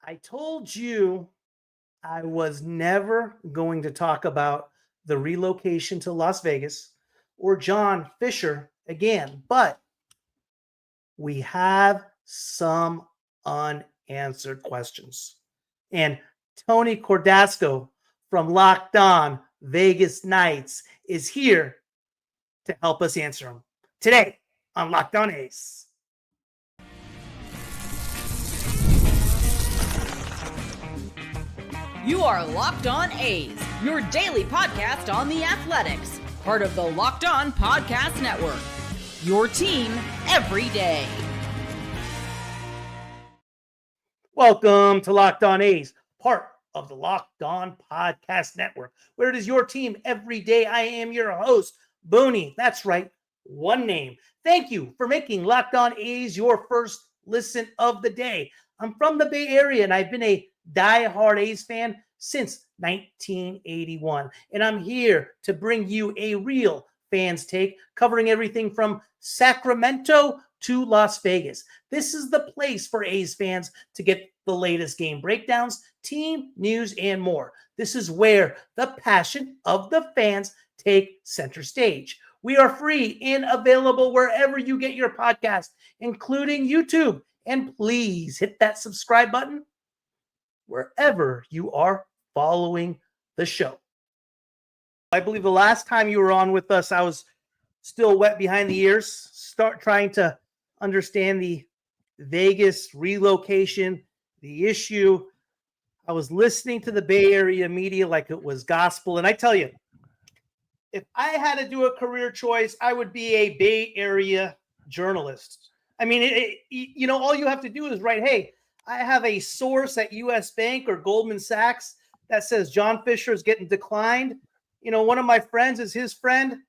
I told you I was never going to talk about the relocation to Las Vegas or John Fisher again, but we have some unanswered questions. And Tony Cordasco from Locked On Vegas Nights is here to help us answer them today on Locked On A's. You are Locked On A's, your daily podcast on the Athletics, part of the Locked On Podcast Network. Your team every day. Welcome to Locked On A's, part of the Locked On Podcast Network, where it is your team every day. I am your host, Booney. That's right, one name. Thank you for making Locked On A's your first listen of the day. I'm from the Bay Area, and I've been a diehard A's fan since 1981. And I'm here to bring you a real fans take, covering everything from Sacramento to Las Vegas. This is the place for A's fans to get the latest game breakdowns, team news, and more. This is where the passion of the fans take center stage. We are free and available wherever you get your podcast, including YouTube. And please hit that subscribe button wherever you are following the show. I believe the last time you were on with us, I was still wet behind the ears, trying to understand the Vegas relocation, the issue. I was listening to the Bay Area media like it was gospel. And I tell you, if I had to do a career choice, I would be a Bay Area journalist. I mean, all you have to do is write, hey, I have a source at U.S. Bank or Goldman Sachs that says John Fisher is getting declined. One of my friends is his friend.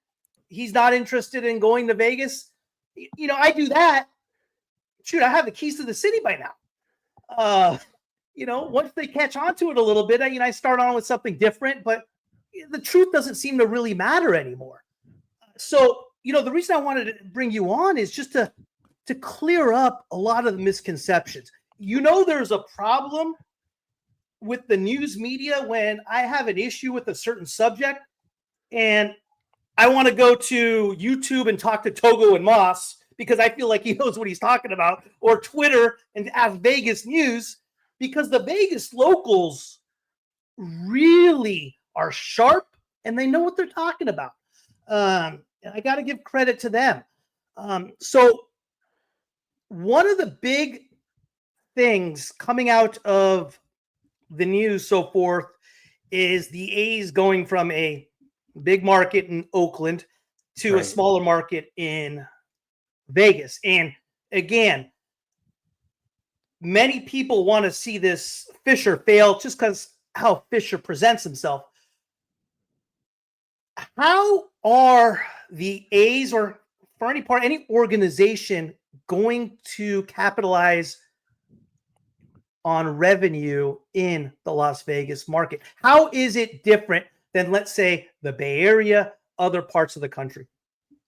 He's not interested in going to Vegas. I do that. Shoot, I have the keys to the city by now. Once they catch on to it a little bit, I start on with something different, but the truth doesn't seem to really matter anymore. So, the reason I wanted to bring you on is just to clear up a lot of the misconceptions. There's a problem with the news media when I have an issue with a certain subject and I want to go to YouTube and talk to Togo and Moss because I feel like he knows what he's talking about, or Twitter and ask Vegas News because the Vegas locals really are sharp and they know what they're talking about. And I got to give credit to them. So one of the big things coming out of the news so forth is the A's going from a big market in Oakland to a smaller market in Vegas. And again, many people want to see this Fisher fail just because how Fisher presents himself. How are the A's, or for any organization, going to capitalize on revenue in the Las Vegas market? How is it different than, let's say, the Bay Area, other parts of the country?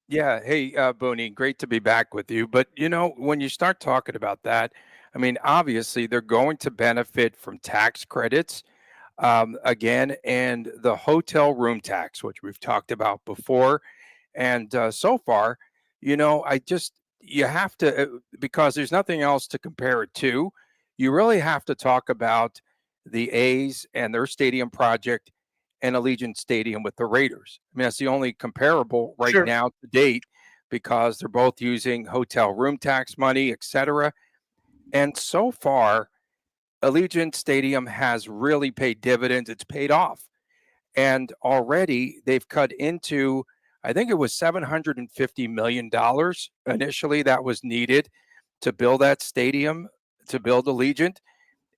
Yeah. Hey, Booney, great to be back with you. But, when you start talking about that, I mean, obviously, they're going to benefit from tax credits again, and the hotel room tax, which we've talked about before. And so far, you have to, because there's nothing else to compare it to, you really have to talk about the A's and their stadium project and Allegiant Stadium with the Raiders. I mean, that's the only comparable right now to date, because they're both using hotel room tax money, et cetera. And so far, Allegiant Stadium has really paid dividends. It's paid off. And already they've cut into, I think it was $750 million initially that was needed to build that stadium, to build Allegiant.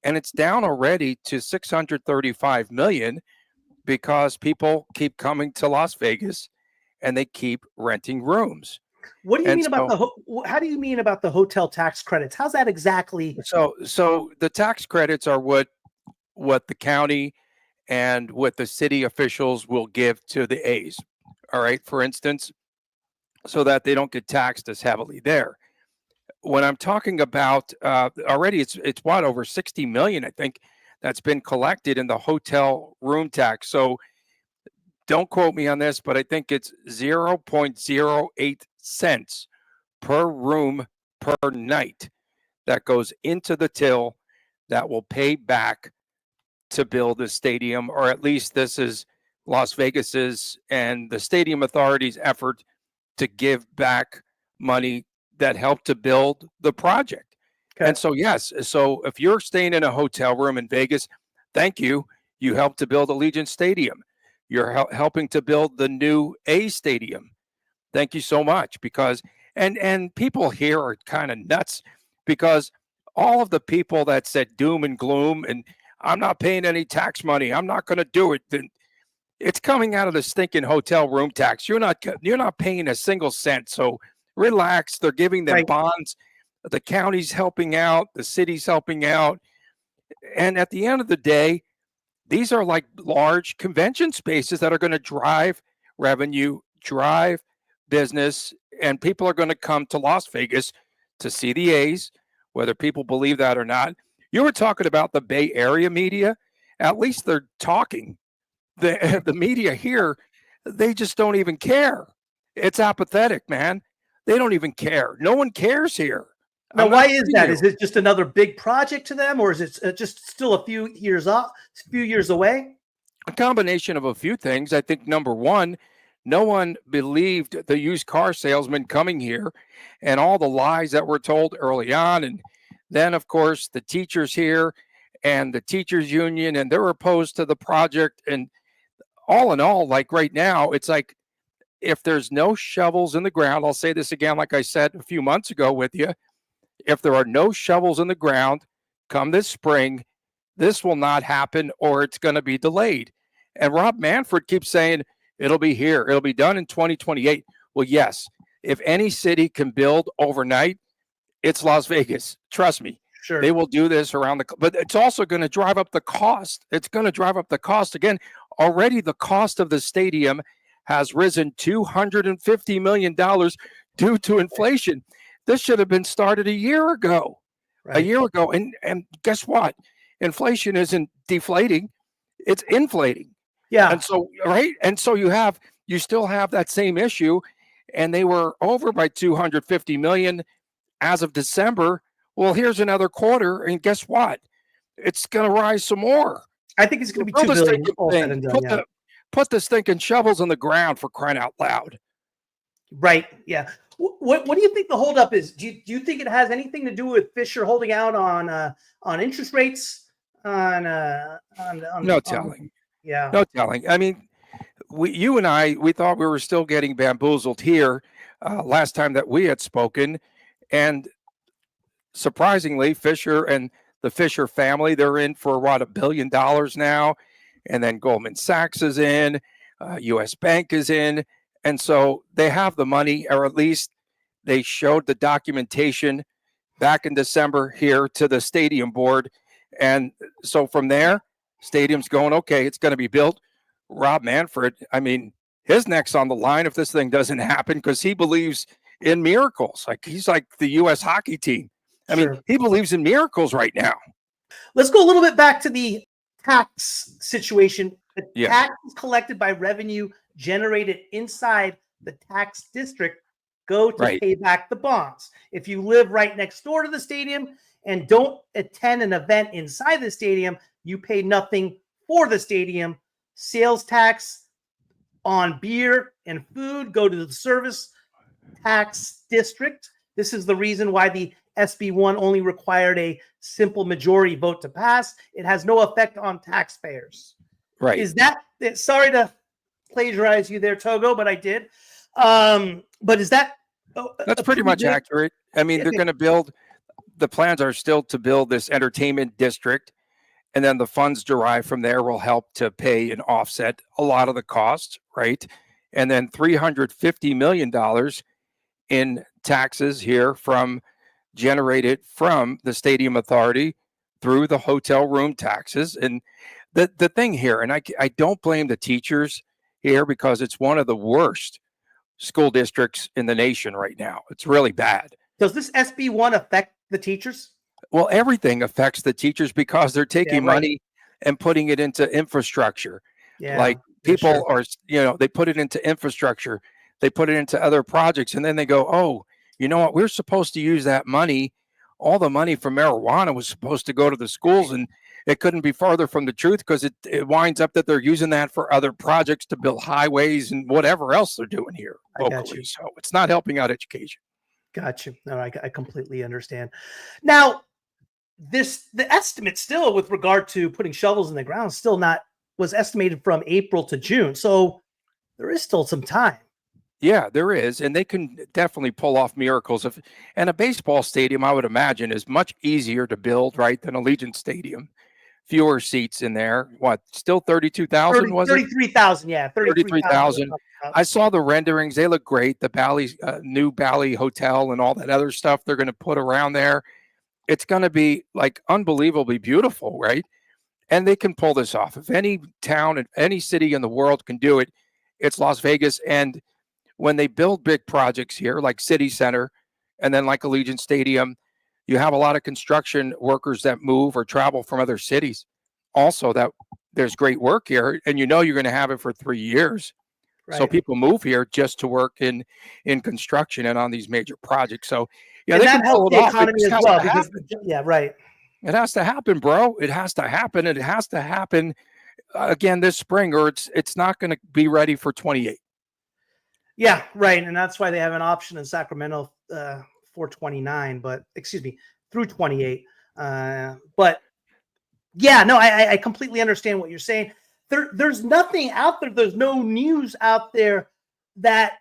And it's down already to $635 million because people keep coming to Las Vegas and they keep renting rooms. What do you mean about how do you mean about the hotel tax credits? How's that exactly? So the tax credits are what the county and what the city officials will give to the A's. All right, for instance, so that they don't get taxed as heavily there. when I'm talking about already, it's what, over 60 million, I think, that's been collected in the hotel room tax. So don't quote me on this, but I think it's 0.08 cents per room per night that goes into the till that will pay back to build a stadium, or at least this is Las Vegas's and the stadium authority's effort to give back money that helped to build the project. Okay. And so, yes, so if you're staying in a hotel room in Vegas, thank you. You helped to build Allegiant Stadium. You're helping to build the new A Stadium. Thank you so much. Because and people here are kind of nuts, because all of the people that said doom and gloom and I'm not paying any tax money, I'm not going to do it, then it's coming out of the stinking hotel room tax. You're not paying a single cent. So relax. They're giving them Right. bonds. The county's helping out. The city's helping out. And at the end of the day, these are like large convention spaces that are going to drive revenue, drive business, and people are going to come to Las Vegas to see the A's, whether people believe that or not. You were talking about the Bay Area media. At least they're talking. The media here, they just don't even care. It's apathetic, man. They don't even care. No one cares here. Now, why is that? Is it just another big project to them, or is it just still a few years away? A combination of a few things. I think number one, no one believed the used car salesman coming here and all the lies that were told early on. And then, of course, the teachers here and the teachers union, and they're opposed to the project. And all in all, like right now, it's like if there's no shovels in the ground, I'll say this again, like I said a few months ago with you, if there are no shovels in the ground come this spring, this will not happen, or it's going to be delayed. And Rob Manfred keeps saying it'll be here. It'll be done in 2028. Well, yes, if any city can build overnight, it's Las Vegas. Trust me. Sure. They will do this around but it's also going to drive up the cost. It's going to drive up the cost again. Already the cost of the stadium has risen $250 million due to inflation. This should have been started a year ago. Right. A year ago. And guess what? Inflation isn't deflating, it's inflating. Yeah. And so, right? And so you still have that same issue. And they were over by 250 million as of December. Well, here's another quarter, and guess what? It's going to rise some more. I think it's going to be $2 billion. All said and done, Put the stinking shovels in the ground, for crying out loud. Right. Yeah. What do you think the holdup is? Do you think it has anything to do with Fisher holding out on interest rates? No telling. Yeah. No telling. I mean, you and I, we thought we were still getting bamboozled here last time that we had spoken, and surprisingly, Fisher and the Fisher family, they're in for what, $1 billion now, and then Goldman Sachs is in, U.S. Bank is in, and so they have the money, or at least they showed the documentation back in December here to the stadium board, and so from there, stadium's going, okay, it's going to be built. Rob Manfred, I mean, his neck's on the line if this thing doesn't happen, because he believes in miracles. Like, he's like the U.S. hockey team. I mean, he believes in miracles right now. Let's go a little bit back to the tax situation. The tax is collected by revenue generated inside the tax district go to pay back the bonds. If you live right next door to the stadium and don't attend an event inside the stadium, you pay nothing for the stadium. Sales tax on beer and food go to the service tax district. This is the reason why the SB1 only required a simple majority vote to pass. It has no effect on taxpayers. Right. Is that, sorry to plagiarize you there, Togo, but I did. But is that? That's pretty much accurate. I mean, they're going to build, the plans are still to build this entertainment district, and then the funds derived from there will help to pay and offset a lot of the costs, right? And then $350 million in taxes here generated from the stadium authority through the hotel room taxes. And the thing here, and I don't blame the teachers here, because it's one of the worst school districts in the nation right now. It's really bad. Does this SB1 affect the teachers? Well, everything affects the teachers because they're Yeah, taking right. money and putting it into infrastructure. Yeah, Like yeah, sure. people are, they put it into infrastructure, they put it into other projects, and then they go, oh, you know what? We're supposed to use that money. All the money from marijuana was supposed to go to the schools, and it couldn't be farther from the truth because it winds up that they're using that for other projects to build highways and whatever else they're doing here I got you. locally. So it's not helping out education. Got you. No, I completely understand. Now, the estimate still with regard to putting shovels in the ground still not was estimated from April to June. So there is still some time. Yeah, there is, and they can definitely pull off miracles. And a baseball stadium, I would imagine, is much easier to build, right, than Allegiant Stadium. Fewer seats in there. What? Still 32,000 was it? 33,000. Yeah, 33,000. 33,000. I saw the renderings. They look great. The Bally, new Bally Hotel and all that other stuff they're going to put around there. It's going to be like unbelievably beautiful, right? And they can pull this off. If any town and any city in the world can do it, it's Las Vegas. And when they build big projects here, like City Center, and then like Allegiant Stadium, you have a lot of construction workers that move or travel from other cities. Also, that there's great work here, and you're going to have it for 3 years. Right. So people move here just to work in construction and on these major projects. So yeah, and they that can pull helps it the off. economy as well. Because, yeah, right. It has to happen, bro. It has to happen. And it has to happen again this spring, or it's not going to be ready for 28. Yeah, right. And that's why they have an option in Sacramento for 29, but excuse me, through 28. But yeah, no, I completely understand what you're saying. There's nothing out there. There's no news out there that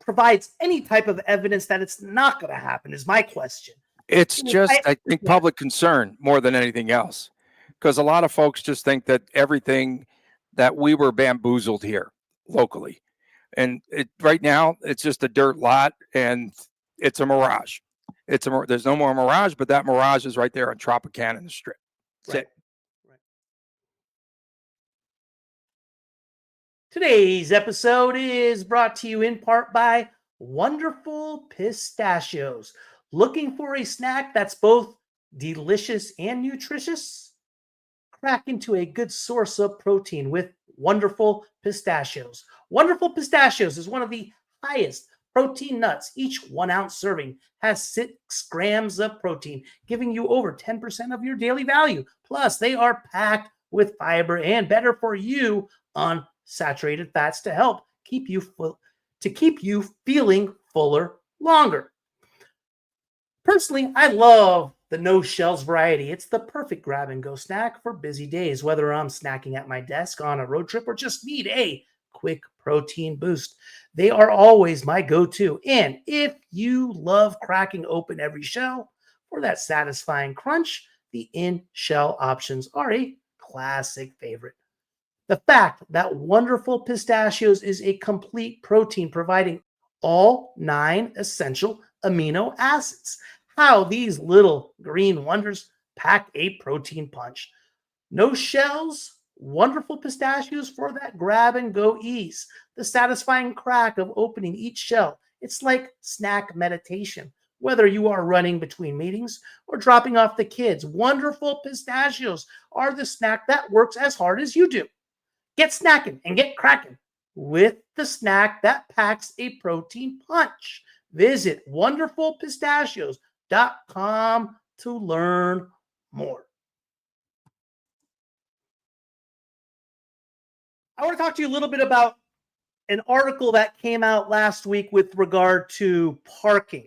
provides any type of evidence that it's not going to happen is my question. It's just, I think, public concern more than anything else, because a lot of folks just think that everything that we were bamboozled here locally. And right now, it's just a dirt lot, and it's a mirage. There's no more mirage, but that mirage is right there on Tropicana in the Strip. That's it. Today's episode is brought to you in part by Wonderful Pistachios. Looking for a snack that's both delicious and nutritious? Crack into a good source of protein with Wonderful Pistachios. Wonderful Pistachios is one of the highest protein nuts. Each 1 ounce serving has 6 grams of protein, giving you over 10% of your daily value. Plus, they are packed with fiber and better for you unsaturated fats to help keep you feeling fuller longer. Personally, I love the no shells variety. It's the perfect grab and go snack for busy days, whether I'm snacking at my desk on a road trip or just need a quick protein boost. They are always my go-to. And if you love cracking open every shell for that satisfying crunch, the in-shell options are a classic favorite. The fact that Wonderful Pistachios is a complete protein providing all 9 essential amino acids. How these little green wonders pack a protein punch. No shells, Wonderful Pistachios for that grab and go ease. The satisfying crack of opening each shell. It's like snack meditation. Whether you are running between meetings or dropping off the kids, Wonderful Pistachios are the snack that works as hard as you do. Get snacking and get cracking with the snack that packs a protein punch. Visit wonderfulpistachios.com to learn more. I want to talk to you a little bit about an article that came out last week with regard to parking.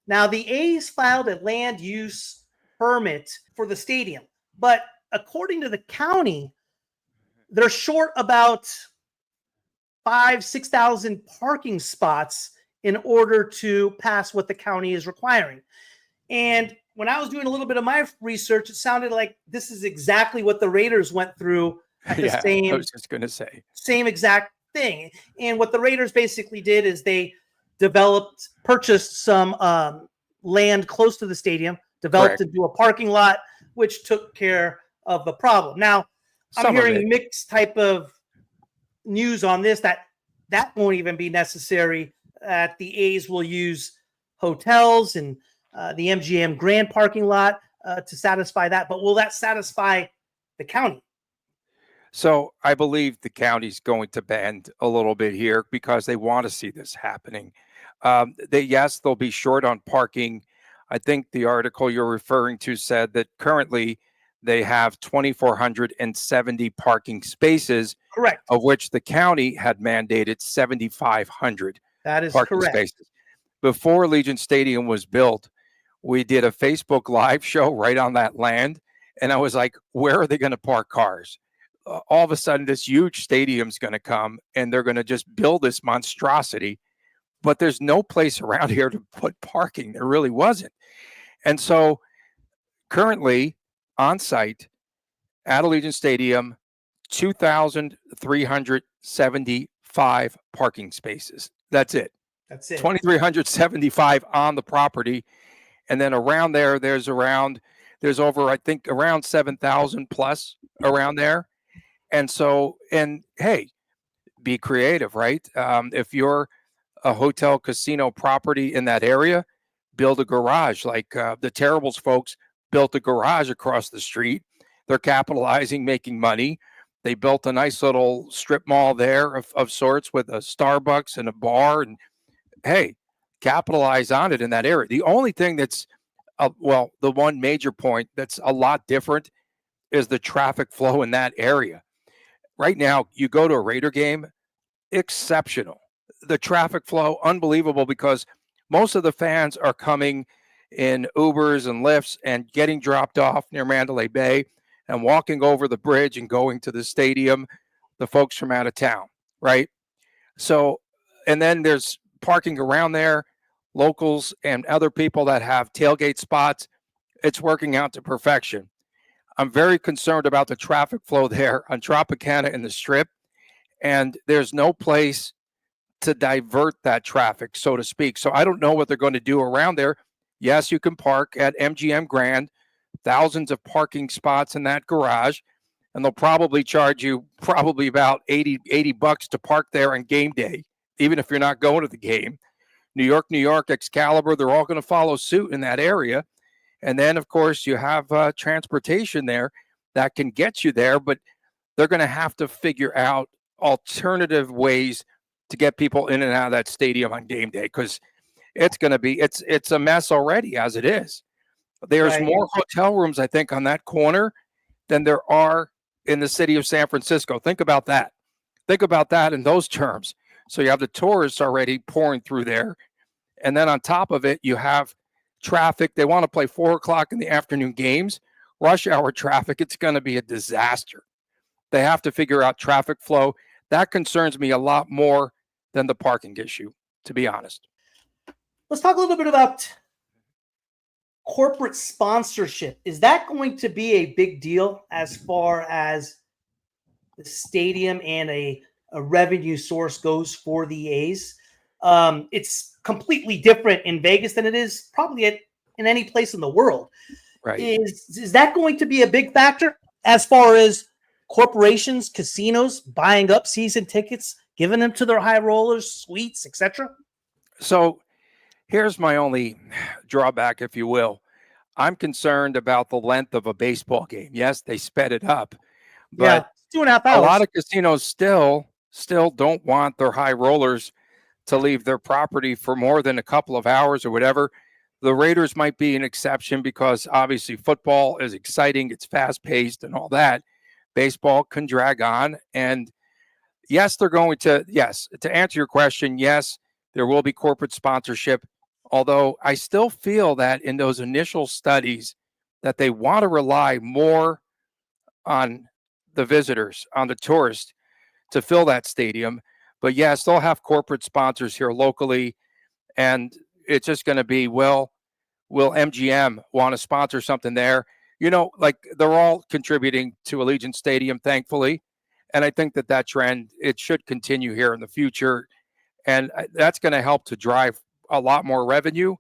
Now, the A's filed a land use permit for the stadium, but according to the county, they're short about 6,000 parking spots in order to pass what the county is requiring. And when I was doing a little bit of my research, it sounded like this is exactly what the Raiders went through at the I was just going to say. Same exact thing. And what the Raiders basically did is they purchased some land close to the stadium, developed into a parking lot, which took care of the problem. Now, I'm hearing mixed type of news on this, that won't even be necessary, that the A's will use hotels and the MGM Grand parking lot to satisfy that. But will that satisfy the county? So I believe the county's going to bend a little bit here because they want to see this happening. Yes, they'll be short on parking. I think the article you're referring to said that currently they have 2,470 parking spaces, Correct. of which the county had mandated 7,500 That is parking correct. spaces. Before Allegiant Stadium was built, we did a Facebook Live show right on that land. And I was like, where are they going to park cars? All of a sudden, this huge stadium's going to come and they're going to just build this monstrosity. But there's no place around here to put parking. There really wasn't. And so currently on site at Allegiant Stadium, 2,375 parking spaces. That's it. That's it. 2,375 on the property. And then around there, there's over, I think, around 7,000 plus around there. And so, and hey, be creative, right? If you're a hotel casino property in that area, build a garage like the Terribles folks built a garage across the street. They're capitalizing, making money. They built a nice little strip mall there of sorts with a Starbucks and a bar. And hey, capitalize on it in that area. The only thing that's, the one major point that's a lot different is the traffic flow in that area. Right now, you go to a Raider game, exceptional. The traffic flow, unbelievable, because most of the fans are coming in Ubers and Lyfts and getting dropped off near Mandalay Bay and walking over the bridge and going to the stadium, the folks from out of town, right? So, and then there's parking around there, locals and other people that have tailgate spots. It's working out to perfection. I'm very concerned about the traffic flow there on Tropicana and the Strip, and there's no place to divert that traffic, so to speak. So I don't know what they're going to do around there. Yes, you can park at MGM Grand, thousands of parking spots in that garage, and they'll probably charge you probably about $80 to park there on game day, even if you're not going to the game. New York, Excalibur, they're all going to follow suit in that area. And then, of course, you have transportation there that can get you there, but they're going to have to figure out alternative ways to get people in and out of that stadium on game day, because it's going to be, it's a mess already as it is. There's more hotel rooms, I think, on that corner than there are in the city of San Francisco. Think about that. Think about that in those terms. So you have the tourists already pouring through there. And then on top of it, you have traffic. They want to play 4:00 in the afternoon games, rush hour traffic. It's going to be a disaster. They have to figure out traffic flow. That concerns me a lot more than the parking issue, to be honest. Let's talk a little bit about corporate sponsorship. Is that going to be a big deal as far as the stadium and a revenue source goes for the A's? It's completely different in Vegas than it is probably in any place in the world. Right. Is that going to be a big factor as far as corporations, casinos buying up season tickets, giving them to their high rollers, suites, etc.? So here's my only drawback, if you will. I'm concerned about the length of a baseball game. Yes, they sped it up, but 2.5 hours. A lot of casinos still don't want their high rollers to leave their property for more than a couple of hours or whatever. The Raiders might be an exception because obviously football is exciting. It's fast paced and all that. Baseball can drag on. And yes, to answer your question, yes, there will be corporate sponsorship. Although I still feel that in those initial studies that they want to rely more on the visitors, on the tourists to fill that stadium. But yes, they'll have corporate sponsors here locally. And it's just going to be, will MGM want to sponsor something there? You know, like they're all contributing to Allegiant Stadium, thankfully. And I think that trend, it should continue here in the future. And that's going to help to drive a lot more revenue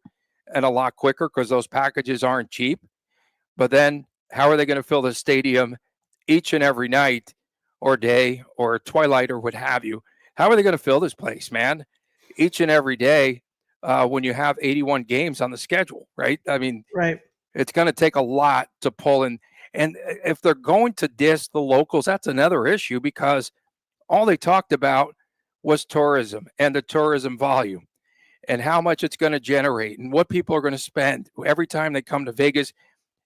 and a lot quicker because those packages aren't cheap. But then how are they going to fill the stadium each and every night or day or twilight or what have you? How are they going to fill this place, man? Each and every day, when you have 81 games on the schedule, right? I mean, Right. it's going to take a lot to pull in. And if they're going to diss the locals, that's another issue because all they talked about was tourism and the tourism volume and how much it's going to generate and what people are going to spend every time they come to Vegas.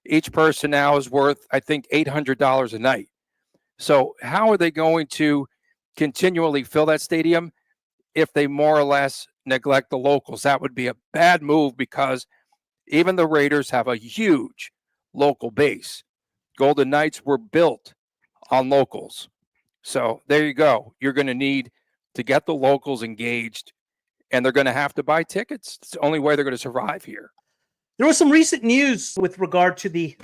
Each person now is worth, I think, $800 a night. So how are they going to continually fill that stadium if they more or less neglect the locals? That would be a bad move because even the Raiders have a huge local base. Golden Knights were built on locals. So there you go. You're going to need to get the locals engaged, and they're going to have to buy tickets. It's the only way they're going to survive here. There was some recent news with regard to the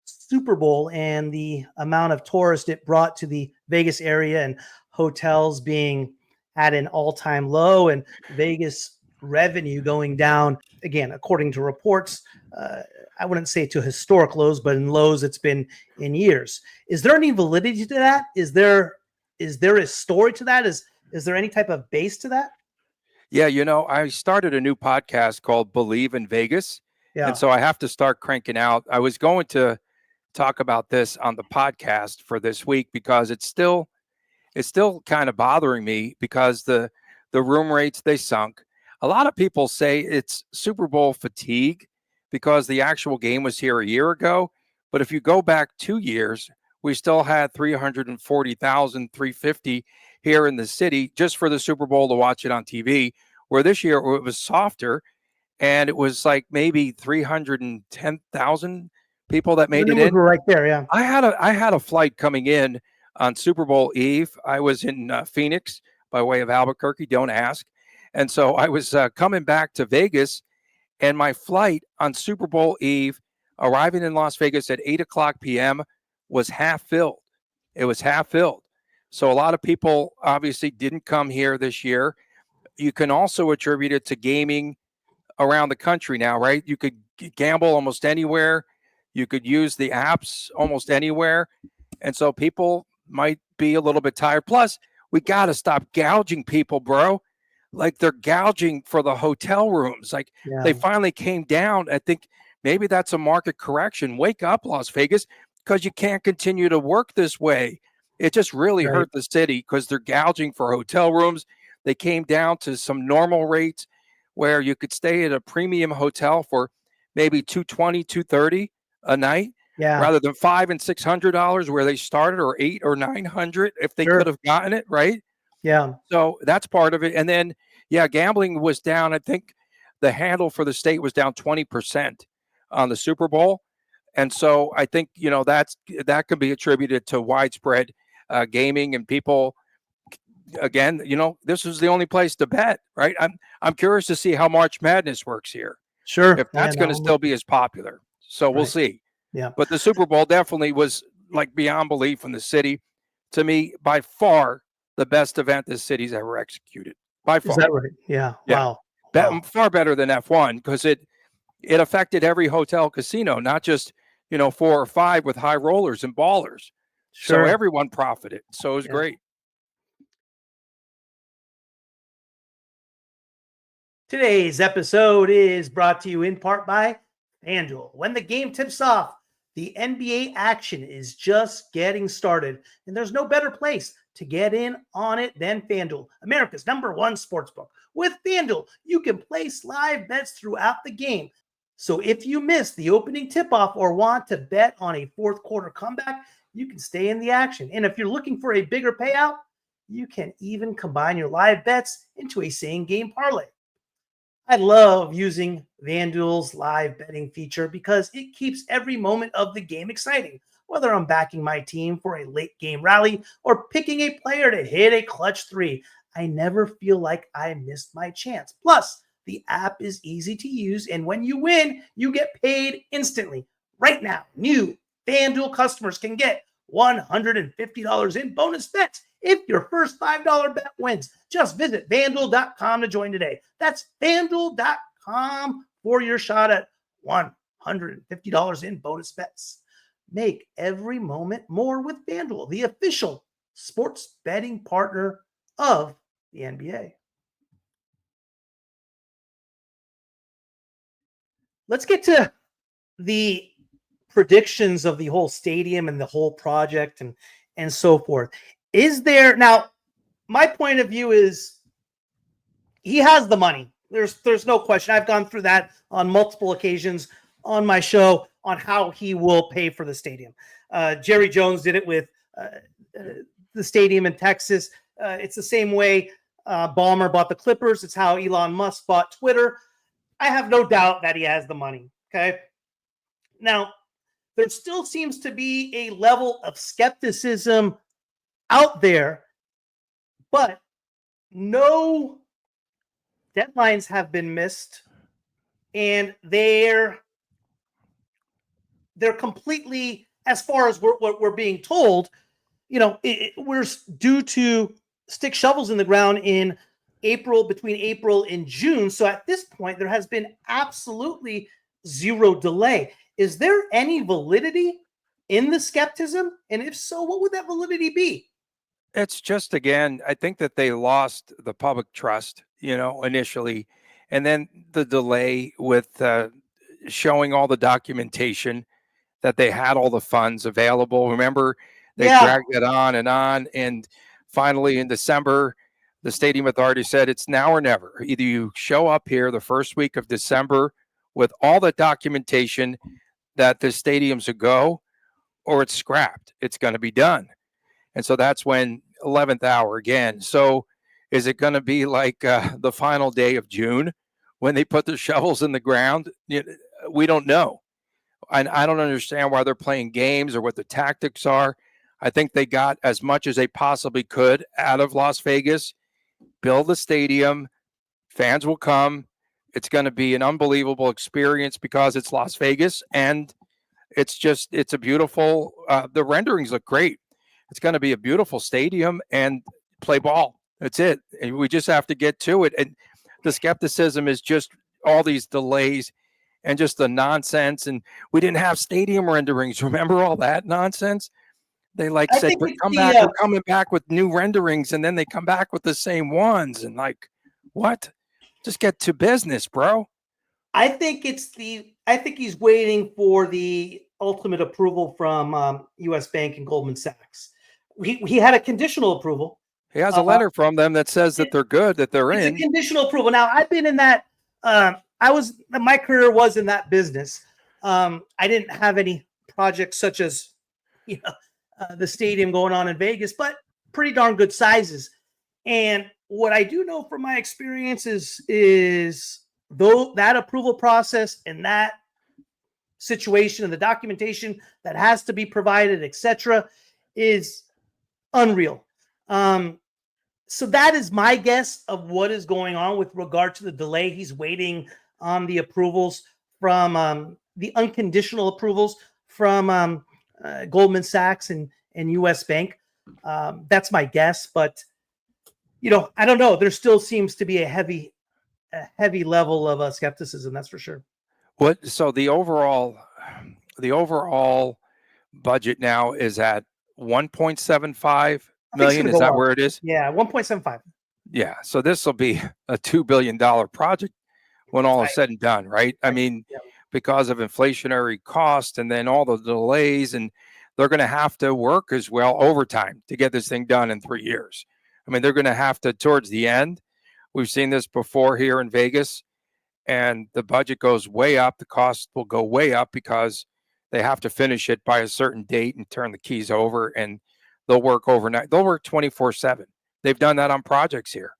Super Bowl and the amount of tourists it brought to the Vegas area and hotels being at an all-time low and Vegas revenue going down again, according to reports. I wouldn't say to historic lows, but in lows it's been in years. Is there any validity to that? Is there a story to that? Is there any type of base to that? Yeah, I started a new podcast called Believe in Vegas. Yeah. And so I have to start cranking out. I was going to talk about this on the podcast for this week because it's still kind of bothering me because the room rates, they sunk. A lot of people say it's Super Bowl fatigue because the actual game was here a year ago. But if you go back 2 years, we still had 340,000, 350 here in the city just for the Super Bowl to watch it on TV, where this year it was softer and it was like maybe 310,000 people that made The it numbers in. were right there. Yeah. I had a flight coming in on Super Bowl Eve. I was in Phoenix by way of Albuquerque. Don't ask. And so I was coming back to Vegas, and my flight on Super Bowl Eve, arriving in Las Vegas at 8:00 p.m., was half filled. It was half filled. So a lot of people obviously didn't come here this year. You can also attribute it to gaming around the country now, right? You could gamble almost anywhere. You could use the apps almost anywhere. And so people might be a little bit tired. Plus, we got to stop gouging people, bro. Like they're gouging for the hotel rooms. Like they finally came down. I think maybe that's a market correction. Wake up, Las Vegas, because you can't continue to work this way. It just really hurt the city because they're gouging for hotel rooms. They came down to some normal rates where you could stay at a premium hotel for maybe $220, $230 a night, rather than $500 and $600 where they started, or $800 or $900 if they could have gotten it, right? Yeah. So that's part of it. And then, gambling was down. I think the handle for the state was down 20% on the Super Bowl. And so I think, that could be attributed to widespread gaming and people. Again, this is the only place to bet, right? I'm curious to see how March Madness works here. Sure. If that's going to still be as popular. So we'll see. Yeah. But the Super Bowl definitely was like beyond belief in the city. To me, by far, the best event this city's ever executed. By far. Is that right? Yeah. Wow. Far better than F1 because it affected every hotel casino, not just, 4 or 5 with high rollers and ballers. Sure. So everyone profited. So it was great. Today's episode is brought to you in part by FanDuel. When the game tips off, the NBA action is just getting started, and there's no better place to get in on it than FanDuel, America's #1 sportsbook. With FanDuel, you can place live bets throughout the game. So if you miss the opening tip-off or want to bet on a fourth quarter comeback, you can stay in the action. And if you're looking for a bigger payout, you can even combine your live bets into a same-game parlay. I love using FanDuel's live betting feature because it keeps every moment of the game exciting. Whether I'm backing my team for a late game rally or picking a player to hit a clutch 3, I never feel like I missed my chance. Plus, the app is easy to use, and when you win, you get paid instantly. Right now, new FanDuel customers can get $150 in bonus bets if your first $5 bet wins. Just visit FanDuel.com to join today. That's FanDuel.com for your shot at $150 in bonus bets. Make every moment more with FanDuel, the official sports betting partner of the NBA. let's get to the predictions of the whole stadium and the whole project and so forth. Is there now? My point of view is he has the money. There's no question. I've gone through that on multiple occasions on my show on how he will pay for the stadium. Jerry Jones did it with the stadium in Texas. It's the same way Ballmer bought the Clippers. It's how Elon Musk bought Twitter. I have no doubt that he has the money. Okay. Now, there still seems to be a level of skepticism out there, but no deadlines have been missed, and they're completely, as far as what we're being told, we're due to stick shovels in the ground in between April and June. So at this point, there has been absolutely zero delay. Is there any validity in the skepticism? And if so, what would that validity be? It's just, again, I think that they lost the public trust, initially, and then the delay with showing all the documentation that they had all the funds available. Remember, they dragged it on, and finally in December, the stadium authority said it's now or never. Either you show up here the first week of December with all the documentation that the stadium's a go, or it's scrapped. It's going to be done. And so that's when 11th hour again. So is it going to be like the final day of June when they put the shovels in the ground? We don't know. And I don't understand why they're playing games or what the tactics are. I think they got as much as they possibly could out of Las Vegas. Build the stadium. Fans will come. It's going to be an unbelievable experience because it's Las Vegas, and it's a beautiful, the renderings look great. It's going to be a beautiful stadium and play ball. That's it. And we just have to get to it. And the skepticism is just all these delays and just the nonsense. And we didn't have stadium renderings. Remember all that nonsense? They said, we're coming back with new renderings, and then they come back with the same ones. And what? Just get to business, bro. I think he's waiting for the ultimate approval from U.S. Bank and Goldman Sachs. He had a conditional approval. He has a letter from them that says that they're good, that they're in. It's a conditional approval. Now, I've been in that. My career was in that business. I didn't have any projects such as, the stadium going on in Vegas, but pretty darn good sizes. And what I do know from my experiences is though that approval process and that situation and the documentation that has to be provided, etc., is unreal. So that is my guess of what is going on with regard to the delay. He's waiting on the approvals from the unconditional approvals from Goldman Sachs and U.S. Bank. That's my guess, but I don't know. There still seems to be a heavy level of skepticism. That's for sure. So the overall budget now is at 1.75 million. Is that where it is? Yeah, 1.75. Yeah. So this will be a $2 billion project when all is said and done, right? I mean, because of inflationary cost and then all the delays, and they're going to have to work as well overtime to get this thing done in 3 years. I mean, they're going to have to, towards the end, we've seen this before here in Vegas, and the budget goes way up. The cost will go way up because they have to finish it by a certain date and turn the keys over, and they'll work overnight. They'll work 24/7. They've done that on projects here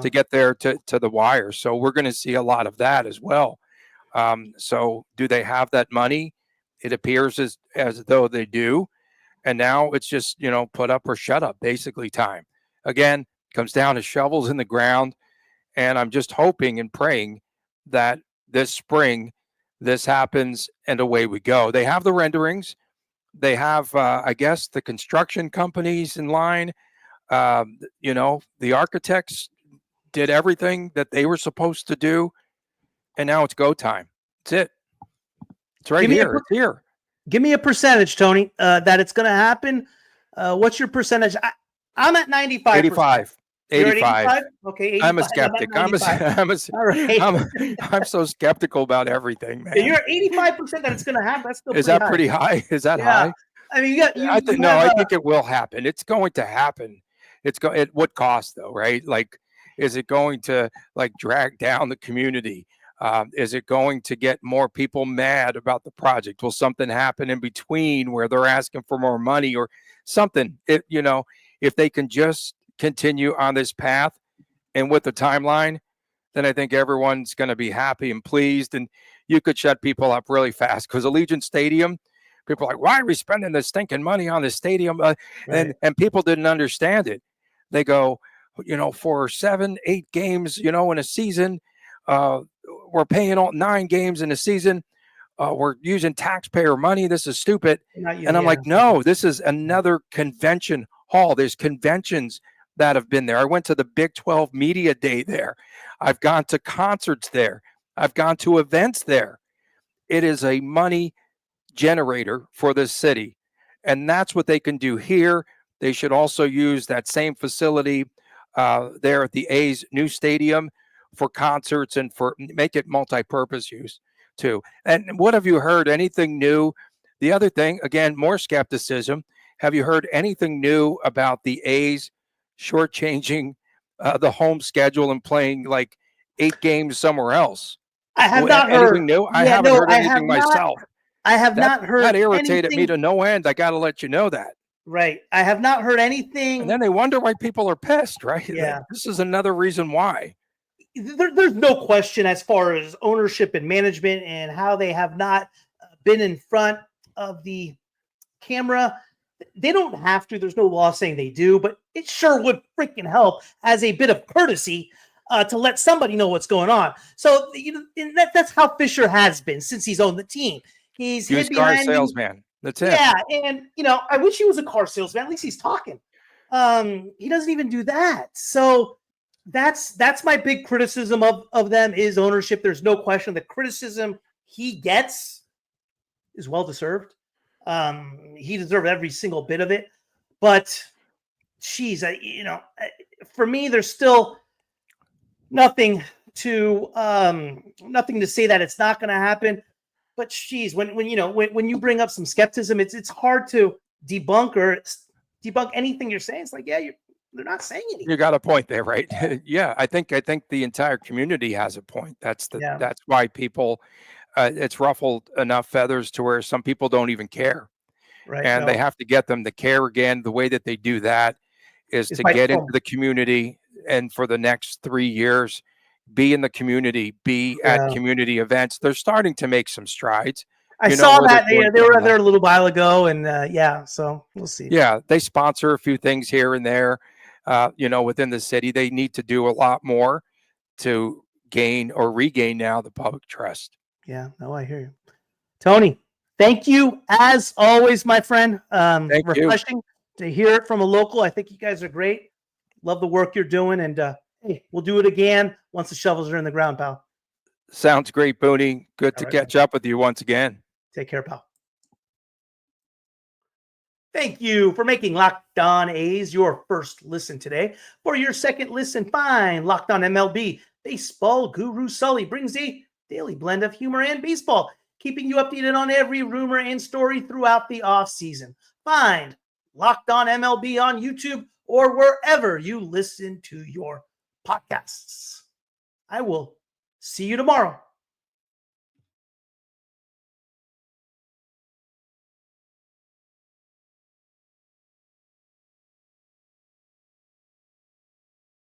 to get there to the wire. So we're going to see a lot of that as well. So do they have that money? It appears as though they do. And now it's just, put up or shut up, basically time. Again, comes down to shovels in the ground. And I'm just hoping and praying that this spring, this happens and away we go. They have the renderings. They have, I guess, the construction companies in line. The architects did everything that they were supposed to do. And now it's go time. That's it. It's right here. It's here. Give me a percentage, Tony, that it's going to happen. What's your percentage? I'm at 95%. 85. You're at 85. 85? Okay, 85. I'm a I'm at skeptic. 95. I'm a, All right. I'm so skeptical about everything, Yeah, man. you're at 85% that it's going to happen. That's still Is pretty that high. pretty high? Is that Yeah. high? I mean, you got I you think no. have I a think it will happen. It's going to happen. At what cost though, right? Like, is it going to like drag down the community? Is it going to get more people mad about the project? Will something happen in between where they're asking for more money or something? If they can just continue on this path and with the timeline, then I think everyone's going to be happy and pleased. And you could shut people up really fast because Allegiant Stadium, people are like, why are we spending this stinking money on this stadium? right. And people didn't understand it. They go, for 7-8 games, in a season, we're paying all 9 games in a season. We're using taxpayer money. This is stupid. Not you, And I'm yeah. like, no, this is another convention hall. There's conventions that have been there. I went to the Big 12 Media Day there. I've gone to concerts there. I've gone to events there. It is a money generator for this city. And that's what they can do here. They should also use that same facility there at the A's new stadium for concerts and for make it multi-purpose use too. And what have you heard? Anything new? The other thing, again, more skepticism. Have you heard anything new about the A's shortchanging the home schedule and playing like 8 games somewhere else? I have not heard. Anything new? I Yeah, haven't no, heard I have anything not. myself. I have not heard That irritated me anything. to no end. I got to let you know that. Right. I have not heard And anything. then they wonder why people are pissed, right? Yeah. This is another reason why. There's no question as far as ownership and management and how they have not been in front of the camera. They don't have to. There's no law saying they do, but it sure would freaking help as a bit of courtesy to let somebody know what's going on. So that's how Fisher has been since he's owned the team. He's hid Used car behind you. salesman. That's it. Yeah, and I wish he was a car salesman. At least he's talking. He doesn't even do that. So that's my big criticism of them is ownership. There's no question the criticism he gets is well deserved. He deserved every single bit of it. But geez, for me, there's still nothing to say that it's not going to happen. But geez, when you bring up some skepticism, it's hard to debunk anything you're saying. It's like, yeah, they're not saying anything. You got a point there, right? Yeah, I think the entire community has a point. That's why people it's ruffled enough feathers to where some people don't even care. Right. And they have to get them to care again. The way that they do that is to get into the community and for the next 3 years, be in the community, be at community events. They're starting to make some strides. I saw that they were there a little while ago, and so we'll see. Yeah, they sponsor a few things here and there, within the city. They need to do a lot more to gain or regain now the public trust. Yeah, no, I hear you. Tony, thank you as always, my friend. Refreshing to hear it from a local. I think you guys are great. Love the work you're doing, and hey, we'll do it again once the shovels are in the ground, pal. Sounds great, Booney. Good to catch up with you once again. Take care, pal. Thank you for making Locked On A's your first listen today. For your second listen, find Locked On MLB. Baseball guru Sully brings a daily blend of humor and baseball, keeping you updated on every rumor and story throughout the offseason. Find Locked On MLB on YouTube or wherever you listen to your podcasts. I will see you tomorrow.